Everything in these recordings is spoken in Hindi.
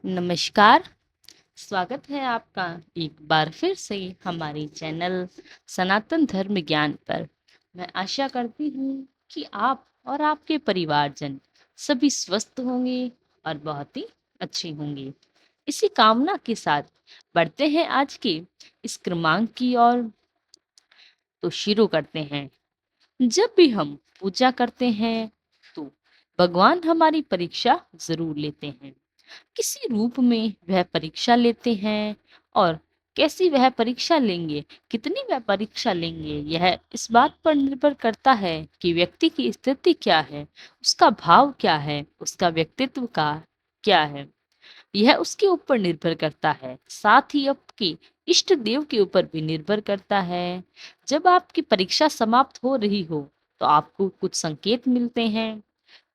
नमस्कार, स्वागत है आपका एक बार फिर से हमारे चैनल सनातन धर्म ज्ञान पर। मैं आशा करती हूँ कि आप और आपके परिवारजन सभी स्वस्थ होंगे और बहुत ही अच्छे होंगे। इसी कामना के साथ बढ़ते हैं आज के इस क्रमांक की ओर। तो शुरू करते हैं। जब भी हम पूजा करते हैं तो भगवान हमारी परीक्षा जरूर लेते हैं। किसी रूप में वह परीक्षा लेते हैं और कैसी वह परीक्षा लेंगे, कितनी वह परीक्षा लेंगे, यह इस बात पर निर्भर करता है कि व्यक्ति की स्थिति क्या है, उसका भाव क्या है, उसका व्यक्तित्व का क्या है। यह उसके ऊपर निर्भर करता है, साथ ही आपके इष्ट देव के ऊपर भी निर्भर करता है। जब आपकी परीक्षा समाप्त हो रही हो तो आपको कुछ संकेत मिलते हैं।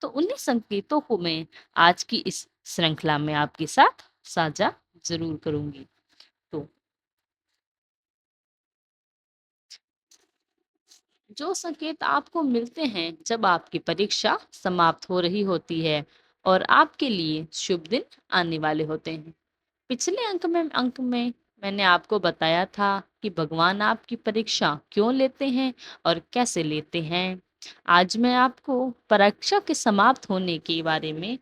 तो उन्हीं संकेतों को मैं आज की इस श्रृंखला में आपके साथ साझा जरूर करूंगी। तो जो संकेत आपको मिलते हैं जब आपकी परीक्षा समाप्त हो रही होती है और आपके लिए शुभ दिन आने वाले होते हैं। पिछले अंक में मैंने आपको बताया था कि भगवान आपकी परीक्षा क्यों लेते हैं और कैसे लेते हैं। आज मैं आपको परीक्षा के समाप्त होने के बारे में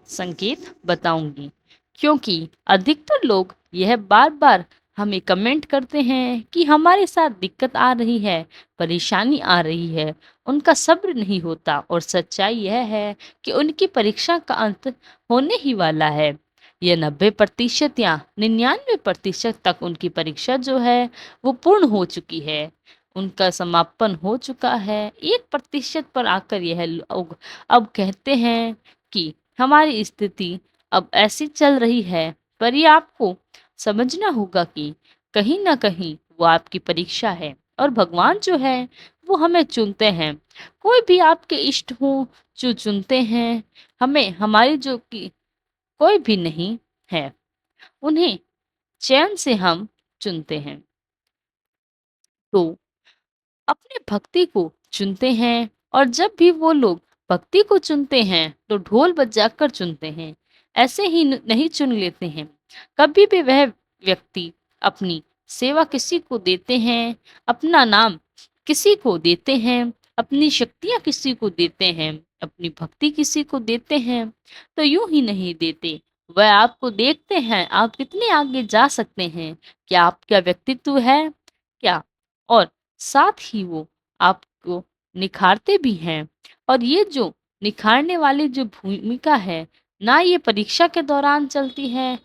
संकेत बताऊंगी, क्योंकि अधिकतर लोग यह बार बार हमें कमेंट करते हैं कि हमारे साथ दिक्कत आ रही है, परेशानी आ रही है, उनका सब्र नहीं होता और सच्चाई यह है कि उनकी परीक्षा का अंत होने ही वाला है। यह 90% या 99% तक उनकी परीक्षा जो है वो पूर्ण हो चुकी है, उनका समापन हो चुका है। 1% पर आकर यह लोग अब कहते हैं कि हमारी स्थिति अब ऐसी चल रही है। पर ये आपको समझना होगा कि कहीं ना कहीं वो आपकी परीक्षा है और भगवान जो है वो हमें चुनते हैं। कोई भी आपके इष्ट हो जो चुनते हैं हमें, हमारी जो कि कोई भी नहीं है, उन्हें चयन से हम चुनते हैं। तो अपने भक्ति को चुनते हैं और जब भी वो लोग भक्ति को चुनते हैं तो ढोल बजाकर चुनते हैं, ऐसे ही नहीं चुन लेते हैं। कभी भी वह व्यक्ति अपनी सेवा किसी को देते हैं, अपना नाम किसी को देते हैं, अपनी शक्तियाँ किसी को देते हैं, अपनी भक्ति किसी को देते हैं, तो यूं ही नहीं देते। वह आपको देखते हैं आप कितने आगे जा सकते हैं, क्या आपका व्यक्तित्व है क्या, और साथ ही वो आपको निखारते भी हैं। और ये जो निखारने वाली जो भूमिका है ना, ये परीक्षा के दौरान चलती है।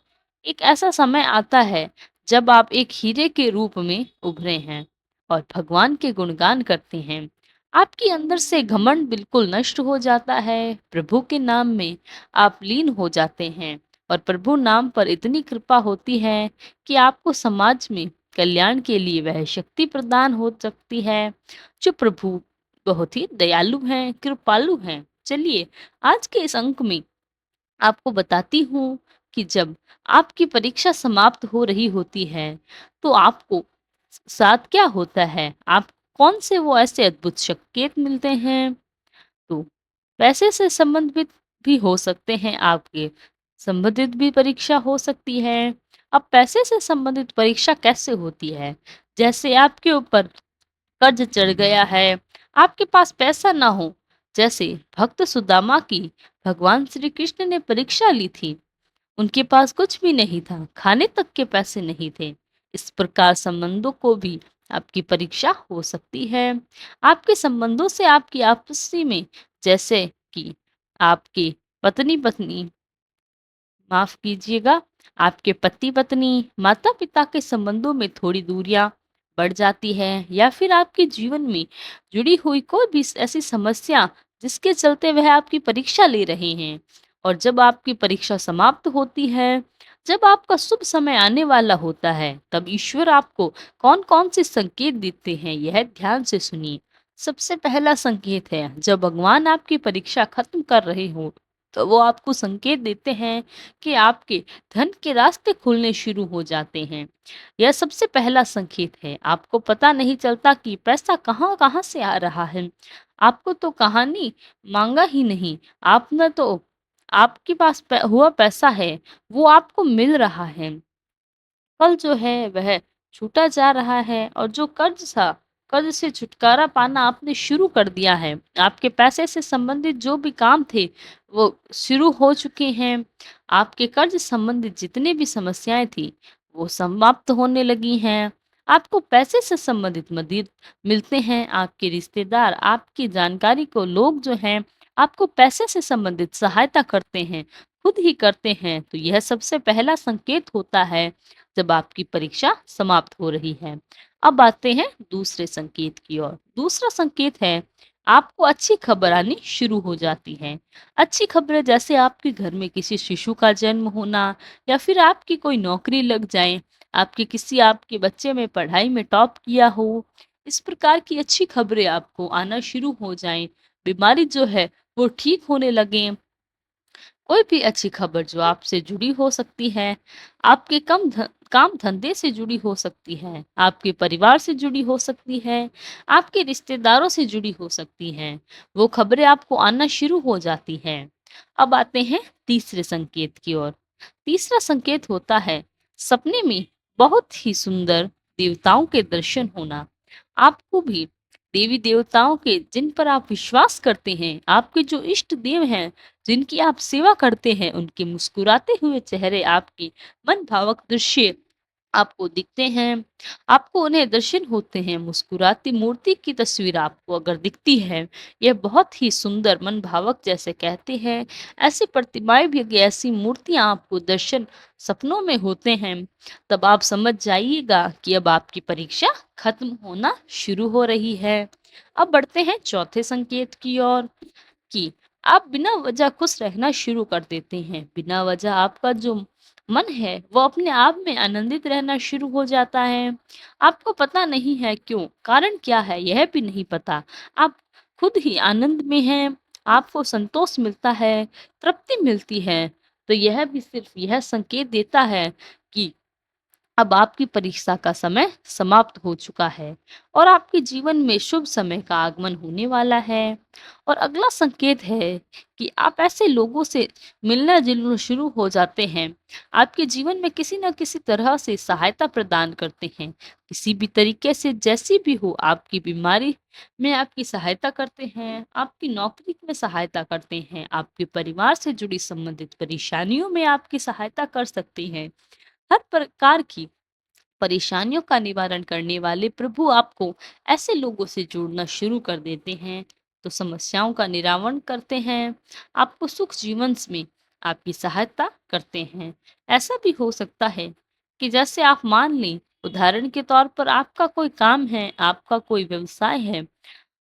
एक ऐसा समय आता है जब आप एक हीरे के रूप में उभरे हैं और भगवान के गुणगान करते हैं। आपके अंदर से घमंड बिल्कुल नष्ट हो जाता है, प्रभु के नाम में आप लीन हो जाते हैं और प्रभु नाम पर इतनी कृपा होती है कि आपको समाज में कल्याण के लिए वह शक्ति प्रदान हो सकती है। जो प्रभु बहुत ही दयालु हैं, कृपालु हैं। चलिए आज के इस अंक में आपको बताती हूँ कि जब आपकी परीक्षा समाप्त हो रही होती है तो आपको साथ क्या होता है, आप कौन से वो ऐसे अद्भुत संकेत मिलते हैं। तो पैसे से संबंधित भी हो सकते हैं, आपके संबंधित भी परीक्षा हो सकती है। अब पैसे से संबंधित परीक्षा कैसे होती है, जैसे आपके ऊपर कर्ज चढ़ गया है, आपके पास पैसा ना हो। जैसे भक्त सुदामा की भगवान श्री कृष्ण ने परीक्षा ली थी, उनके पास कुछ भी नहीं था, खाने तक के पैसे नहीं थे। इस प्रकार संबंधों को भी आपकी परीक्षा हो सकती है। आपके संबंधों से आपकी आपसी में, जैसे कि आपके पत्नी पत्नी, माफ कीजिएगा, आपके पति पत्नी, माता पिता के संबंधों में थोड़ी दूरियां बढ़ जाती है, या फिर आपके जीवन में जुड़ी हुई कोई भी ऐसी समस्या जिसके चलते वह आपकी परीक्षा ले रहे हैं। और जब आपकी परीक्षा समाप्त होती है, जब आपका शुभ समय आने वाला होता है, तब ईश्वर आपको कौन कौन से संकेत देते हैं यह ध्यान से सुनिए। सबसे पहला संकेत है, जब भगवान आपकी परीक्षा खत्म कर रहे हो तो वो आपको संकेत देते हैं कि आपके धन के रास्ते खुलने शुरू हो जाते हैं। यह सबसे पहला संकेत है। आपको पता नहीं चलता कि पैसा कहाँ कहाँ से आ रहा है। आपको तो कहानी मांगा ही नहीं, आपने तो आपके पास हुआ पैसा है, वो आपको मिल रहा है। फल जो है वह छूटा जा रहा है और जो कर्ज था, कर्ज से छुटकारा पाना आपने शुरू कर दिया है। आपके पैसे से संबंधित जो भी काम थे, वो शुरू हो चुके हैं। आपके कर्ज संबंधित जितनी भी समस्याएं थी, वो समाप्त होने लगी हैं। आपको पैसे से संबंधित मदद मिलते हैं। आपके रिश्तेदार, आपकी जानकारी को लोग जो हैं, आपको पैसे से संबंधित सहायता करते हैं, खुद ही करते हैं। तो यह सबसे पहला संकेत होता है जब आपकी परीक्षा समाप्त हो रही है। अब आते हैं दूसरे संकेत की ओर। दूसरा संकेत है, आपको अच्छी खबर आनी शुरू हो जाती है। अच्छी खबरें जैसे आपके घर में किसी शिशु का जन्म होना या फिर आपकी कोई नौकरी लग जाए, आपके बच्चे में पढ़ाई में टॉप किया हो, इस प्रकार की अच्छी खबरें आपको आना शुरू हो जाएं। बीमारी जो है वो ठीक होने लगे। कोई भी अच्छी खबर जो आपसे जुड़ी हो सकती है, आपके काम धंधे से जुड़ी हो सकती है, आपके परिवार से जुड़ी हो सकती है, आपके रिश्तेदारों से जुड़ी हो सकती हैं। वो खबरें आपको आना शुरू हो जाती हैं। अब आते हैं तीसरे संकेत की ओर। तीसरा संकेत होता है, सपने में बहुत ही सुंदर देवताओं के दर्शन होना। आपको भी देवी देवताओं के, जिन पर आप विश्वास करते हैं, आपके जो इष्ट देव हैं, जिनकी आप सेवा करते हैं, उनके मुस्कुराते हुए चेहरे, आपकी मन भावक दृश्य आपको दिखते हैं। आपको उन्हें दर्शन होते हैं। मुस्कुराती मूर्ति की तस्वीर आपको अगर दिखती है, यह बहुत ही सुंदर मन भावक, जैसे कहते हैं, ऐसी प्रतिमाएं भी, ऐसी मूर्तियां आपको दर्शन सपनों में होते हैं, तब आप समझ जाइएगा कि अब आपकी परीक्षा खत्म होना शुरू हो रही है। अब बढ़ते हैं चौथे संकेत की ओर कि आप बिना वजह खुश रहना शुरू कर देते हैं। बिना वजह आपका जो मन है, वो अपने आप में आनंदित रहना शुरू हो जाता है। आपको पता नहीं है क्यों, कारण क्या है, यह भी नहीं पता। आप खुद ही आनंद में हैं, आपको संतोष मिलता है, तृप्ति मिलती है। तो यह भी सिर्फ यह संकेत देता है कि अब आपकी परीक्षा का समय समाप्त हो चुका है और आपके जीवन में शुभ समय का आगमन होने वाला है। और अगला संकेत है कि आप ऐसे लोगों से मिलना जुलना शुरू हो जाते हैं, आपके जीवन में किसी न किसी तरह से सहायता प्रदान करते हैं, किसी भी तरीके से, जैसी भी हो। आपकी बीमारी में आपकी सहायता करते हैं, आपकी नौकरी में सहायता करते हैं, आपके परिवार से जुड़ी संबंधित परेशानियों में आपकी सहायता कर सकते हैं। हर प्रकार की परेशानियों का निवारण करने वाले प्रभु आपको ऐसे लोगों से जोड़ना शुरू कर देते हैं, तो समस्याओं का निरावरण करते हैं, आपको सुख जीवन में आपकी सहायता करते हैं। ऐसा भी हो सकता है कि जैसे आप मान लें, उदाहरण के तौर पर आपका कोई काम है, आपका कोई व्यवसाय है,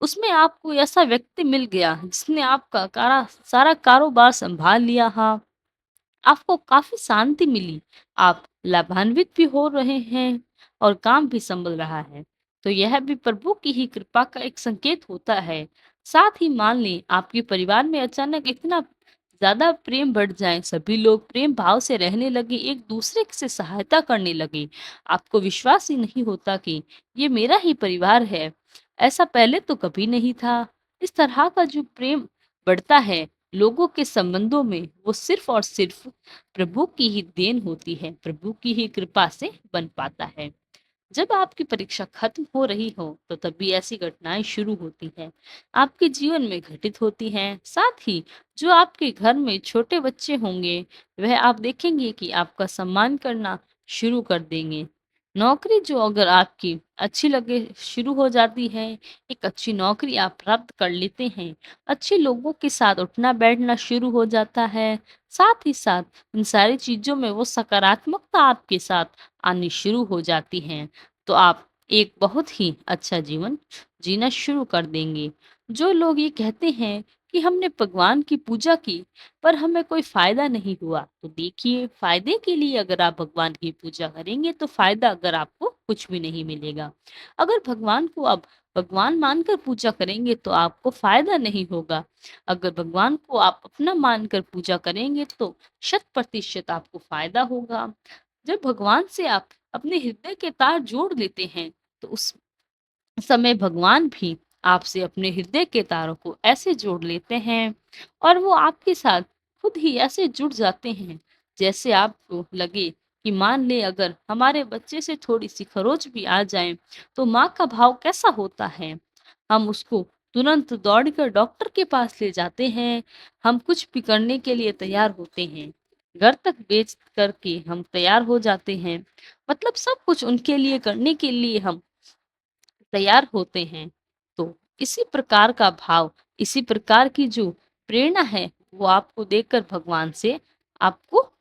उसमें आपको ऐसा व्यक्ति मिल गया जिसने आपका सारा कारोबार संभाल लिया। हाँ, आपको काफ़ी शांति मिली, आप लाभान्वित भी हो रहे हैं और काम भी सँभल रहा है। तो यह भी प्रभु की ही कृपा का एक संकेत होता है। साथ ही मान लें आपके परिवार में अचानक इतना ज़्यादा प्रेम बढ़ जाए, सभी लोग प्रेम भाव से रहने लगे, एक-दूसरे से सहायता करने लगे। आपको विश्वास ही नहीं होता कि ये मेरा ही परिवार है, ऐसा पहले तो कभी नहीं था। इस तरह का जो प्रेम बढ़ता है लोगों के संबंधों में, वो सिर्फ़ और सिर्फ़ प्रभु की ही देन होती है, प्रभु की ही कृपा से बन पाता है। जब आपकी परीक्षा खत्म हो रही हो, तो तभी ऐसी घटनाएं शुरू होती हैं, आपके जीवन में घटित होती हैं। साथ ही जो आपके घर में छोटे बच्चे होंगे, वह आप देखेंगे कि आपका सम्मान करना शुरू कर देंगे। नौकरी जो अगर आपकी अच्छी लगे शुरू हो जाती है, एक अच्छी नौकरी आप प्राप्त कर लेते हैं, अच्छे लोगों के साथ उठना बैठना शुरू हो जाता है। साथ ही साथ इन सारी चीज़ों में वो सकारात्मकता आपके साथ आनी शुरू हो जाती हैं, तो आप एक बहुत ही अच्छा जीवन जीना शुरू कर देंगे। जो लोग ये कहते हैं कि हमने भगवान की पूजा की पर हमें कोई फायदा नहीं हुआ, तो देखिए, फायदे के लिए अगर आप भगवान की पूजा करेंगे तो फायदा अगर आपको कुछ भी नहीं मिलेगा। अगर भगवान को आप भगवान मानकर पूजा करेंगे तो आपको फायदा नहीं होगा। अगर भगवान को आप अपना मानकर पूजा करेंगे तो 100% आपको फायदा होगा। जब भगवान से आप अपने हृदय के तार जोड़ लेते हैं, तो उस समय भगवान भी आपसे अपने हृदय के तारों को ऐसे जोड़ लेते हैं और वो आपके साथ खुद ही ऐसे जुड़ जाते हैं, जैसे आपको लगे कि मान ले अगर हमारे बच्चे से थोड़ी-सी खरोच भी आ जाए, तो माँ का भाव कैसा होता है। हम उसको तुरंत दौड़कर डॉक्टर के पास ले जाते हैं, हम कुछ भी करने के लिए तैयार होते हैं। घर तक बेच कर के हम तैयार हो जाते हैं, मतलब सब कुछ उनके लिए करने के लिए हम तैयार होते हैं। तो इसी प्रकार का भाव, इसी प्रकार की जो प्रेरणा है, वो आपको देखकर भगवान से आपको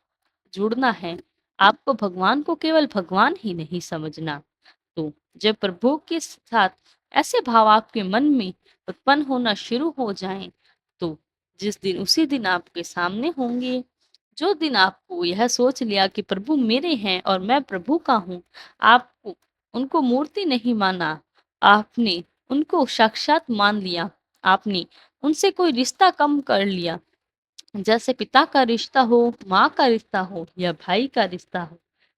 जुड़ना है। आपको भगवान को केवल भगवान ही नहीं समझना। तो जब प्रभु के साथ ऐसे भाव आपके मन में उत्पन्न होना शुरू हो जाएं, तो जिस दिन उसी दिन आपके सामने होंगे। जो दिन आपको यह सोच लिया कि प्रभु मेरे हैं और मैं प्रभु का हूँ, आपको उनको मूर्ति नहीं माना, आपने उनको साक्षात मान लिया, आपने उनसे कोई रिश्ता कम कर लिया, जैसे पिता का रिश्ता हो, माँ का रिश्ता हो या भाई का रिश्ता हो।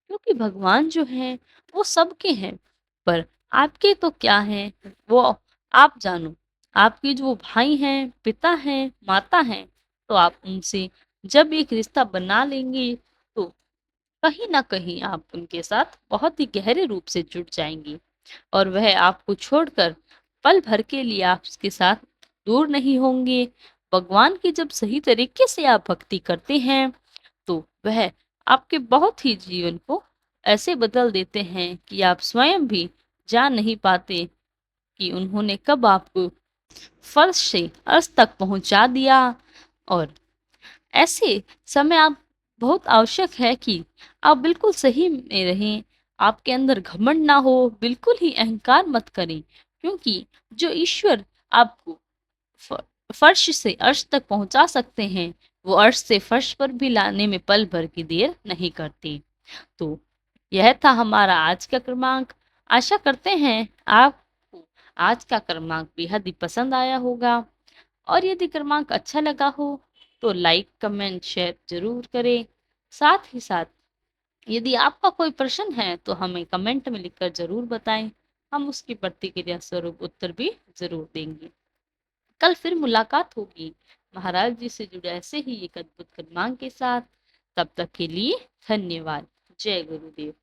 क्योंकि भगवान जो हैं, वो सबके हैं, पर आपके तो क्या हैं, वो आप जानो। आपके जो भाई हैं, पिता हैं, माता हैं, तो आप उनसे जब एक रिश्ता बना लेंगे, तो कहीं न कहीं आप उनके साथ बहुत ही गहरे रूप से जुड़ जाएँगी और वह आपको छोड़कर पल भर के लिए आपके साथ दूर नहीं होंगे। भगवान की जब सही तरीके से आप भक्ति करते हैं, तो वह आपके बहुत ही जीवन को ऐसे बदल देते हैं कि आप स्वयं भी जान नहीं पाते कि उन्होंने कब आपको फर्श से अर्श तक पहुँचा दिया। और ऐसे समय आप बहुत आवश्यक है कि आप बिल्कुल सही में रहें, आपके अंदर घमंड ना हो, बिल्कुल ही अहंकार मत करें, क्योंकि जो ईश्वर आपको फ फर्श से अर्श तक पहुँचा सकते हैं, वो अर्श से फर्श पर भी लाने में पल भर की देर नहीं करते। तो यह था हमारा आज का क्रमांक। आशा करते हैं आपको आज का क्रमांक बेहद ही पसंद आया होगा। और यदि क्रमांक अच्छा लगा हो, तो लाइक, कमेंट, शेयर ज़रूर करें। साथ ही साथ यदि आपका कोई प्रश्न है, तो हमें कमेंट में लिखकर ज़रूर बताएँ। हम उसकी प्रतिक्रिया स्वरूप उत्तर भी ज़रूर देंगे। कल फिर मुलाकात होगी महाराज जी से जुड़े ऐसे ही एक अद्भुत क्रमांक के साथ। तब तक के लिए धन्यवाद। जय गुरुदेव।